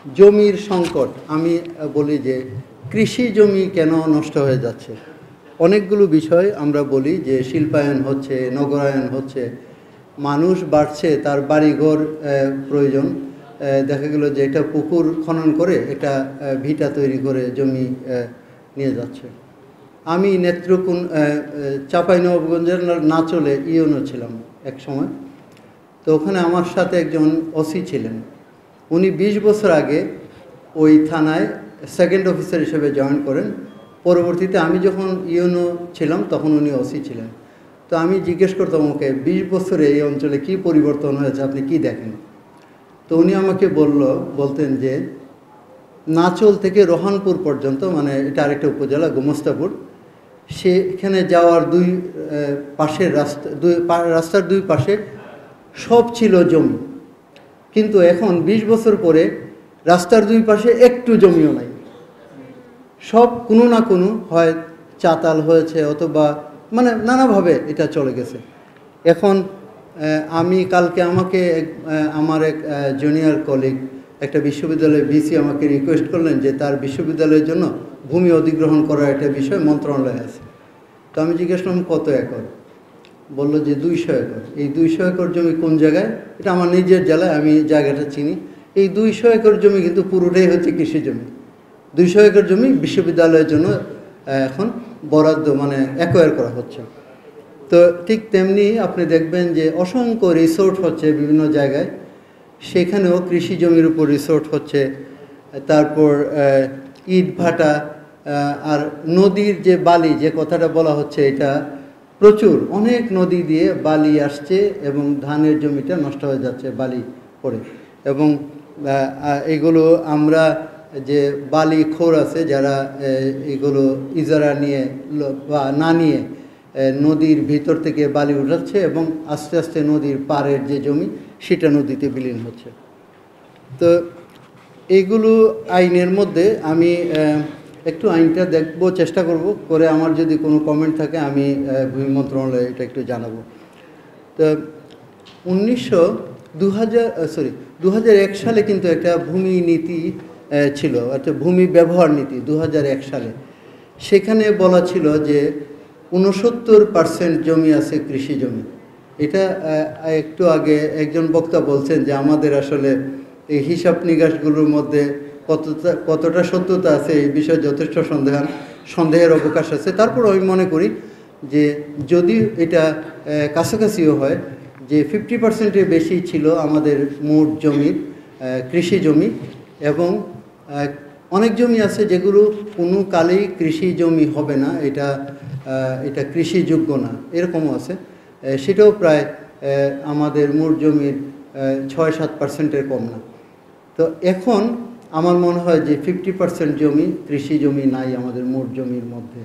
জমির সংকট, আমি বলি যে কৃষি জমি কেন নষ্ট হয়ে যাচ্ছে। অনেকগুলো বিষয় আমরা বলি যে শিল্পায়ন হচ্ছে, নগরায়ন হচ্ছে, মানুষ বাড়ছে, তার বাড়িঘর প্রয়োজন। দেখা গেল যে এটা পুকুর খনন করে এটা ভিটা তৈরি করে জমি নিয়ে যাচ্ছে। আমি চাঁপাইনবাবগঞ্জের নাচলে ইউনো ছিলাম এক সময়। তো ওখানে আমার সাথে একজন ওসি ছিলেন। উনি 20 বছর আগে ওই থানায় সেকেন্ড অফিসার হিসেবে জয়েন করেন। পরবর্তীতে আমি যখন ইউনো ছিলাম তখন উনি ওসি ছিলেন। তো আমি জিজ্ঞেস করতাম ওকে, 20 বছরে এই অঞ্চলে কি পরিবর্তন হয়েছে, আপনি কি দেখেন? তো উনি আমাকে বলতেন যে নাচল থেকে রোহানপুর পর্যন্ত, মানে এটা আরেকটা উপজেলা গোমস্তাপুর, সেখানে যাওয়ার রাস্তার দুই পাশে সব ছিল জমি। কিন্তু এখন 20 বছর পরে রাস্তার দুই পাশে একটু জমিও নাই। সব কোনো না কোনো হয় চাতাল হয়েছে অথবা মানে নানাভাবে এটা চলে গেছে। এখন আমি কালকে আমার এক জুনিয়র কলিগ একটা বিশ্ববিদ্যালয়ের ভিসি আমাকে রিকোয়েস্ট করলেন যে তার বিশ্ববিদ্যালয়ের জন্য ভূমি অধিগ্রহণ করার একটা বিষয় মন্ত্রণালয়ে আছে। তো আমি জিজ্ঞেস করলাম কত একর? বললো যে 200 একর। এই 200 একর জমি কোন জায়গায়? এটা আমার নিজের জেলায়, আমি জায়গাটা চিনি। এই 200 একর জমি কিন্তু পুরোটাই হচ্ছে কৃষি জমি। 200 একর জমি বিশ্ববিদ্যালয়ের জন্য এখন বরাদ্দ, মানে অ্যাকোয়ার করা হচ্ছে। তো ঠিক তেমনি আপনি দেখবেন যে অসংখ্য রিসোর্ট হচ্ছে বিভিন্ন জায়গায়, সেখানেও কৃষি জমির উপর রিসোর্ট হচ্ছে। তারপর ইট ভাটা, আর নদীর যে বালি, যে কথাটা বলা হচ্ছে, এটা প্রচুর অনেক নদী দিয়ে বালি আসছে এবং ধানের জমিটা নষ্ট হয়ে যাচ্ছে বালি পড়ে। এবং এগুলো আমরা যে বালি খোর আছে যারা এগুলো ইজারা নিয়ে বা না নিয়ে নদীর ভিতর থেকে বালি উঠাচ্ছে এবং আস্তে আস্তে নদীর পাড়ের যে জমি সেটা নদীতে বিলীন হচ্ছে। তো এইগুলো আইনের মধ্যে আমি একটু আইনটা দেখবো, চেষ্টা করব, করে আমার যদি কোনো কমেন্ট থাকে আমি ভূমি মন্ত্রণালয়ে এটা একটু জানাবো। তো 2001 সালে কিন্তু একটা ভূমি নীতি ছিল, অর্থাৎ ভূমি ব্যবহার নীতি 2001 সালে। সেখানে বলা ছিল যে 69% জমি আছে কৃষি জমি। এটা একটু আগে একজন বক্তা বলছেন যে আমাদের আসলে এই হিসাব নিকাশগুলোর মধ্যে কতটা সত্যতা আছে এই বিষয়ে যথেষ্ট সন্দেহের অবকাশ আছে। তারপর আমি মনে করি যে যদি এটা কাছাকাছিও হয়, যে 50%-এর বেশি ছিল আমাদের মোট জমির কৃষি জমি, এবং অনেক জমি আছে যেগুলো কোনো কালেই কৃষি জমি হবে না, এটা কৃষিযোগ্য না, এরকমও আছে। সেটাও প্রায় আমাদের মোট জমির 6-7%-এর কম না। তো এখন আমার মনে হয় যে 50% জমি কৃষি জমি নাই আমাদের মোট জমির মধ্যে।